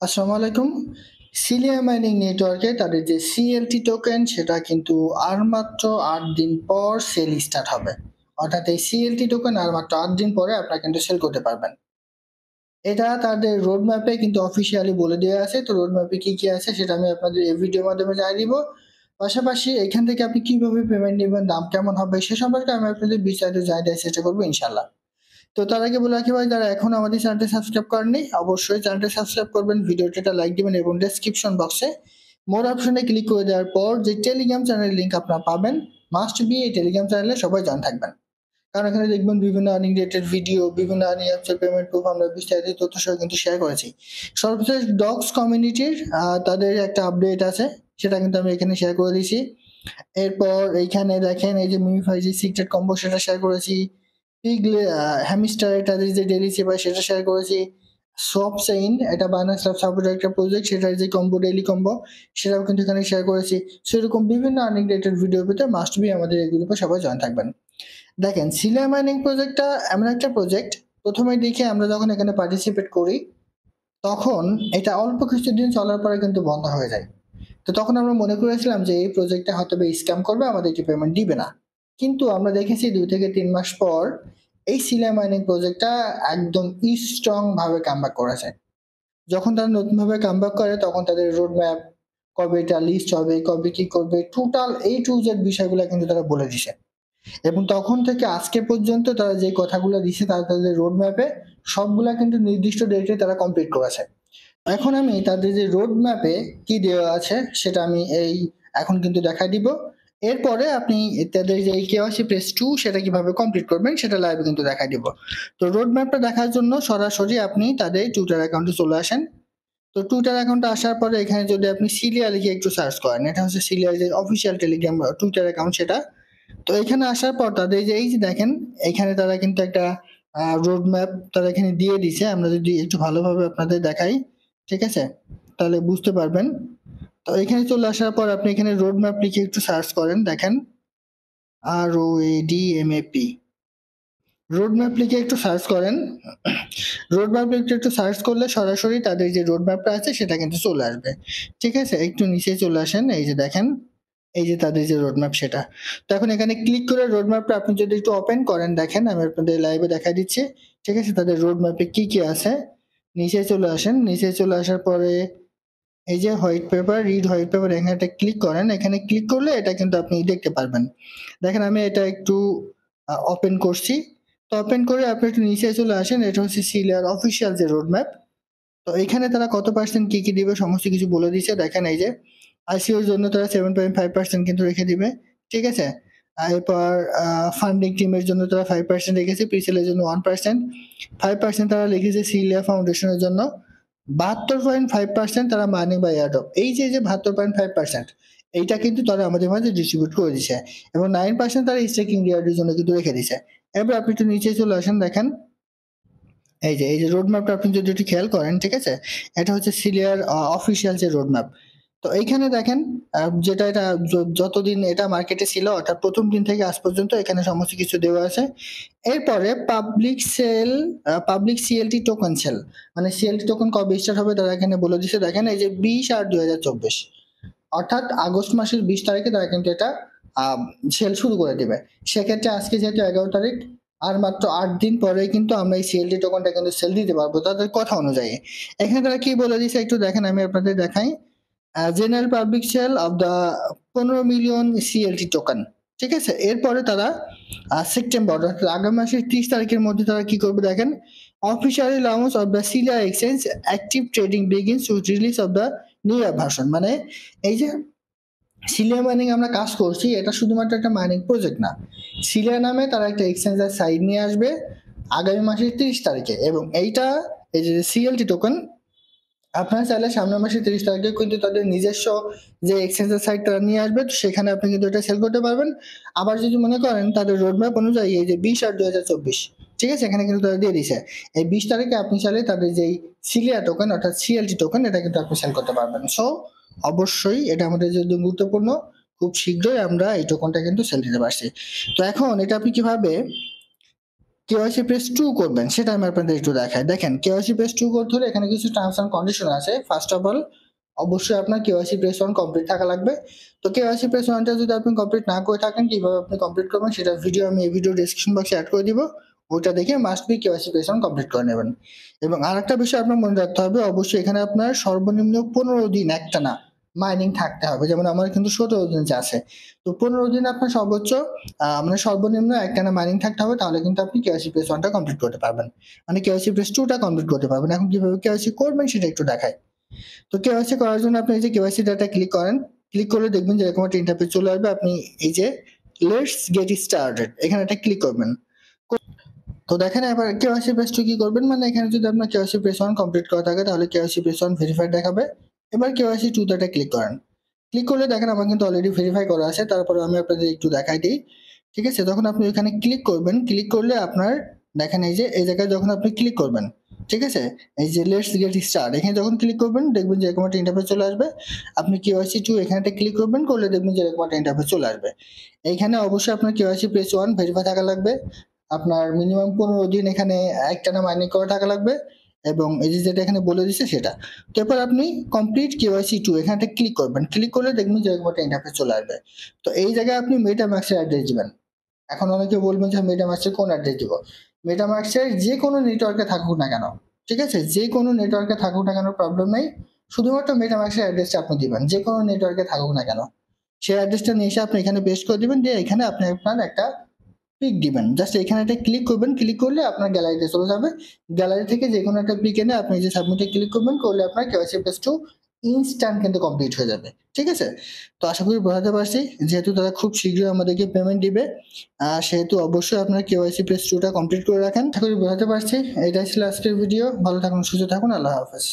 আসসালামু আলাইকুম। Cilia mining নেটওয়ার্কে তাদের যে সিএলটি টোকেন সেটা কিন্তু আর মাত্র ৮ দিন পর সেল স্টার্ট হবে। অর্থাৎ এই সিএলটি টোকেন আর মাত্র ৮ দিন পরে আপনারা কিন্তু সেল করতে পারবেন। এটা তাদের রোড ম্যাপে কিন্তু অফিসিয়ালি বলে দেওয়া আছে। তো রোড ম্যাপে কি কি আছে সেটা আমি আপনাদের এই ভিডিওর মাধ্যমে জানিয়ে দিব। পাশাপাশি এখান থেকে আপনি কিভাবে পেমেন্ট নেবেন, দাম কেমন হবে সে সম্পর্কে আমি আপনাদের বিস্তারিত জানিয়ে দেওয়ার চেষ্টা করবো ইনশাল্লাহ। তো তার আগে বলে রাখি ভাই, যারা এখনো আমাদের চ্যানেলটি সাবস্ক্রাইব করেননি অবশ্যই চ্যানেলটি সাবস্ক্রাইব করবেন, ভিডিওটা লাইক দিবেন এবং ডেসক্রিপশন বক্সে মোর অপশনে ক্লিক করে দেওয়ার পর যে টেলিগ্রাম চ্যানেলের লিংক আপনারা পাবেন, মাস্ট বি এই টেলিগ্রাম চ্যানেলে সবাই জয়েন থাকবেন। কারণ এখানে দেখবেন বিভিন্ন আর্নিং রিলেটেড ভিডিও, বিভিন্ন আর্নিং অ্যাপসের পেমেন্ট প্রুফ আমরা বিস্তারিত তথ্য সহ কিন্তু শেয়ার করেছি। সর্বশেষ ডগস কমিউনিটির তাদের একটা আপডেট আছে, সেটা কিন্তু আমি এখানে শেয়ার করে দিয়েছি। এরপর এইখানে দেখেন এই যে মিমিফাই যে সিক্রেট কম্বো সেটা শেয়ার করেছি। পিগলে হ্যামস্টার তাদের যে ডেইলি সেবা সেটা শেয়ার করেছি। সব সেইন এটা বায়ানান্স ল্যাব সাপোর্টের একটা প্রজেক্ট, সেটার যে কম্বো ডেইলি কম্বো সেটাও কিন্তু এখানে শেয়ার করেছি। সেরকম বিভিন্ন আর্নিং রিলেটেড ভিডিও পেতে মাস্ট বি আমাদের এই গ্রুপে সবাই জয়েন থাকবেন। দেখেন সিলিয়া মাইনিং প্রজেক্টটা এমন একটা প্রজেক্ট, প্রথমে দেখে আমরা যখন এখানে পার্টিসিপেট করি তখন এটা অল্প কিছুদিন চলার পরে কিন্তু বন্ধ হয়ে যায়। তো তখন আমরা মনে করেছিলাম যে এই প্রজেক্টটা হয়তো স্ক্যাম করবে, আমাদেরকে পেমেন্ট দিবে না। কিন্তু আমরা দেখেছি 2 থেকে 3 মাস পর এই সিলিয়া মাইনিং প্রজেক্টটা একদম স্ট্রং ভাবে কামব্যাক করেছে। যখন তারা নতুনভাবে কামব্যাক করে তখন তাদের রোড ম্যাপ, কবে এটা লিস্ট হবে, কবে কি করবে, টোটাল A to Z বিষয়গুলো কিন্তু তারা বলে দিছে। এবং তখন থেকে আজকে পর্যন্ত তারা যে কথাগুলো দিছে তারা তাদের রোড ম্যাপে সবগুলা কিন্তু নির্দিষ্ট ডেটে তারা কমপ্লিট করেছে। এখন আমি তাদের যে রোড ম্যাপে কি দেওয়া আছে সেটা আমি এখন কিন্তু দেখাই দিব। এরপরে আপনি তাদের যে কেওয়াইসি প্রেস 2 সেটা কিভাবে কমপ্লিট করবেন সেটা লাইভে কিন্তু দেখাই দিব। তো রোড ম্যাপটা দেখার জন্য সরাসরি আপনি তাদের টুইটার অ্যাকাউন্টে চলে আসেন। তো টুইটার অ্যাকাউন্টে আসার পরে এখানে যদি আপনি সিলিয়া লিখে একটু সার্চ করেন, এটা হচ্ছে সিলিয়ার যে অফিসিয়াল টেলিগ্রাম টুইটার অ্যাকাউন্ট সেটা। তো এখানে আসার পর তাদের যে এই যে দেখেন এখানে তারা কিন্তু একটা রোড ম্যাপ তারা এখানে দিয়ে দিছে। আমরা যদি একটু ভালোভাবে আপনাদের দেখাই, ঠিক আছে, তাহলে বুঝতে পারবেন। তো এখানে চলে আসার পর আপনি এখানে রোড ম্যাপ লিখে একটু সার্চ করেন, দেখেন ROADMAP রোড ম্যাপ লিখে একটু সার্চ করেন। রোড ম্যাপ লিখে একটু সার্চ করলে সরাসরি তাদের যে রোড ম্যাপটা আছে সেটা কিন্তু চলে আসবে। ঠিক আছে, একটু নিচে চলে আসেন, এই যে দেখেন এই যে তাদের যে রোড ম্যাপ সেটা। তো এখন এখানে ক্লিক করে রোড ম্যাপটা আপনি যদি একটু ওপেন করেন, দেখেন আমি আপনাদের লাইভে দেখা দিচ্ছি। ঠিক আছে, তাদের রোড ম্যাপে কি কি আছে। নিচে চলে আসেন, নিচে চলে আসার পরে এই যে white paper, read white paper, এখানে একটা ক্লিক করেন। এখানে ক্লিক করলে এটা কিন্তু আপনি দেখতে পারবেন। দেখেন আমি এটা একটু ওপেন করছি। তো ওপেন করে আপনি একটু নিচে চলে আসেন, এটা হচ্ছে সিলিয়ার অফিসিয়াল যে রোড ম্যাপ। তো এখানে তারা কত পার্সেন্ট কি কি দিবে সমস্ত কিছু বলে দিচ্ছে। দেখেন এই যে আইসিওর জন্য তারা 7.5% কিন্তু রেখে দিবে। ঠিক আছে, এরপর ফান্ডিং টিমের জন্য তারা 5% রেখেছে, প্রিসেলের জন্য 1%, 5% তারা লিখেছে সিলিয়া ফাউন্ডেশনের জন্য, 72.5% তারা মানি বা এয়ারড্রপ। এই যে 72.5% এইটা কিন্তু তারা আমাদের মাঝে ডিস্ট্রিবিউট করে দিছে এবং 9% তারা স্টেকিং রিওয়ার্ডের জন্য কিন্তু রেখে দিছে। এবার আপনি একটু নিচে চলে আসেন, দেখেন এই যে রোড ম্যাপটা আপনি যদি একটু খেয়াল করেন, ঠিক আছে, এটা হচ্ছে সিলিয়ার অফিসিয়াল যে রোড ম্যাপ। তো এইখানে দেখেন যেটা এটা যতদিন এটা মার্কেটে ছিল অর্থাৎ প্রথম দিন থেকে আজ পর্যন্ত এখানে সমস্ত কিছু দেওয়া আছে। এরপরে পাবলিক সিএলটি টোকেন সেল, মানে সিএলটি টোকেন কবে স্টার্ট হবে তারা এখানে বলে দিচ্ছে। দেখেন এই যে 20/8/2024 অর্থাৎ আগস্ট মাসের 20 তারিখে তারা কিন্তু এটা সেল শুরু করে দিবে। সেক্ষেত্রে আজকে যেহেতু 11 তারিখ, আর মাত্র 8 দিন পরে কিন্তু আমরা এই সিএলটি টোকনটা কিন্তু সেল দিতে পারবো তাদের কথা অনুযায়ী। এখানে তারা কি বলে দিচ্ছে একটু দেখেন, আমি আপনাদের দেখাই। General public sale of the 15 million CLT token. ঠিক আছে, এরপরে তারা সেপ্টেম্বর অর্থাৎ আগামী মাসের 30 তারিখের মধ্যে তারা কি করবে দেখেন, officially launch of the Silia exchange active trading begins with release of the new version. মানে এই যে সিলিয়া মাইনিং আমরা কাজ করছি এটা শুধুমাত্র একটা মাইনিং প্রজেক্ট না, সিলিয়া নামে তারা একটা এক্সচেঞ্জের সাইট নিয়ে আসবে আগামী মাসের 30 তারিখে। এবং এইটা এই যে সিএলটি টোকেন আপনারা চাইলে সামনের মাসের 30 তারিখে কিন্তু তাদের নিজস্ব যে এক্সচেঞ্জের সাইট তারা নিয়ে আসবে, তো সেখানে আপনি কিন্তু এটা সেল করতে পারবেন। আবার যদি মনে করেন তাদের রোডম্যাপ অনুযায়ী এই যে 20/8/2024, ঠিক আছে, এখানে কিন্তু তারা দিয়ে দিছে এই 20 তারিখে আপনি চাইলে তাদের যেই সিলিয়া টোকেন অর্থাৎ সিএলটি টোকেন এটা কিন্তু আপনি সেল করতে পারবেন। সো অবশ্যই এটা আমাদের জন্য গুরুত্বপূর্ণ, খুব শীঘ্রই আমরা এই টোকেনটা কিন্তু সেল দিতে পারছি। তো এখন এটা আপনি কিভাবে কেওয়াইসি প্রেস 2 করবেন সেটা আমি আপনাদের একটু দেখাই। দেখেন কেওয়াইসি প্রেস 2 করতে হলে এখানে কিছু টার্মস এন্ড কন্ডিশন আছে। ফার্স্ট অফ অল অবশ্যই আপনার কেওয়াইসি প্রেস 1 কমপ্লিট থাকা লাগবে। তো কেওয়াইসি প্রেস 1 টা যদি আপনি কমপ্লিট না করে থাকেন কিভাবে আপনি কমপ্লিট করবেন সেটার ভিডিও আমি এই ভিডিও ডেসক্রিপশন বক্সে অ্যাড করে দিব। ওইটা দেখে must be KYC press 1 complete করে নেবেন। এবং আরেকটা বিষয় আপনার মনে রাখতে হবে, অবশ্যই এখানে আপনার সর্বনিম্ন 15 দিন একটানা মাইনিং থাকতে হবে। যেমন আমার কিন্তু 17 দিন আছে। তো 15 দিন আপনার সর্বোচ্চ মানে সর্বনিম্ন একটানা মাইনিং থাকতে হবে, তাহলে কিন্তু আপনি কেওয়াইসি প্রেস 1 টা কমপ্লিট করতে পারবেন। মানে কেওয়াইসি প্রেস 2 টা কমপ্লিট করতে পারবেন। এখন কিভাবে কেওয়াইসি করবেন সেটা একটু দেখাই। তো কেওয়াইসি করার জন্য আপনি এই যে কেওয়াইসি ডাটা ক্লিক করেন। ক্লিক করলে দেখবেন যে এরকম একটা ইন্টারফেস চলে আসবে। আপনি এই যে লেটস গেট স্টার্টেড এখানে একটা ক্লিক করবেন। তো দেখেন এবার কেওয়াইসি প্রেস 2 কি করবেন, মানে এখানে যদি আপনার কেওয়াইসি প্রেস 1 কমপ্লিট করা থাকে তাহলে কেওয়াইসি প্রেস 1 ভেরিফাইড দেখাবে। এবার কেওয়াইসি 2 তে ক্লিক করেন। ক্লিক করলে দেখেন আমার কিন্তু অলরেডি ভেরিফাই করা আছে। তারপরে আমি আপনাদের একটু দেখাই দিই। ঠিক আছে, তখন আপনি এখানে ক্লিক করবেন। ক্লিক করলে আপনার দেখেন এই যে এই জায়গায় যখন আপনি ক্লিক করবেন, ঠিক আছে, এই যে লেটস গেট স্টার্ট এখানে যখন ক্লিক করবেন দেখবেন যে এরকম একটা ইন্টারফেস চলে আসবে। আপনি কেওয়াইসি 2 এখানে ক্লিক করবেন, করলে দেখবেন যে এরকম একটা ইন্টারফেস চলে আসবে। এইখানে অবশ্যই আপনার কেওয়াইসি প্রেস 1 ভেরিফাই থাকা লাগবে। আপনার মিনিমাম 15 দিন এখানে একটানা মাইনিং করা থাকা লাগবে, এবং এই যে যেটা এখানে বলে দিচ্ছে সেটা। তো এরপর আপনি কমপ্লিট কেওয়াইসি 2 এখানে ক্লিক করবেন। ক্লিক করলে দেখবেন যে এরকম একটা ইন্টারফেস চলে আসবে। তো এই জায়গায় আপনি মেটামাস্কের অ্যাড্রেস দিবেন। এখন অনেকে বলবেন যে মেটামাস্কের কোন অ্যাড্রেস দিব। মেটামাস্কের যে কোনো নেটওয়ার্কে থাকুক না কেন, ঠিক আছে, যে কোনো নেটওয়ার্কে থাকুক না কেন প্রবলেম নেই। শুধুমাত্র মেটামাস্কের অ্যাড্রেসটা আপনি দিবেন, যে কোনো নেটওয়ার্কে থাকুক না কেন। সেই অ্যাড্রেসটা নিয়ে এসে আপনি এখানে পেস্ট করে দিবেন, দিয়ে এখানে আপনি আপনার একটা পিক দিবেন। জাস্ট এখানে একটা ক্লিক করবেন। ক্লিক করলে আপনার গ্যালারিতে চলে যাবে। গ্যালারি থেকে যে কোনো একটা পিক এনে আপনি যে সাবমিটে ক্লিক করবেন, করলে আপনার কেওয়াইসি প্রেস 2 ইনস্ট্যান্ট কিন্তু কমপ্লিট হয়ে যাবে। ঠিক আছে, তো আশা করি বোঝাতে পারছি। যেহেতু তারা খুব শীঘ্রই আমাদেরকে পেমেন্ট দিবে, সেহেতু অবশ্যই আপনার কেওয়াইসি প্রেস 2 টা কমপ্লিট করে রাখেন। আশা করি বোঝাতে পারছি। এটাই ছিল আজকের ভিডিও। ভালো থাকুন, সুস্থ থাকুন, আল্লাহ হাফেজ।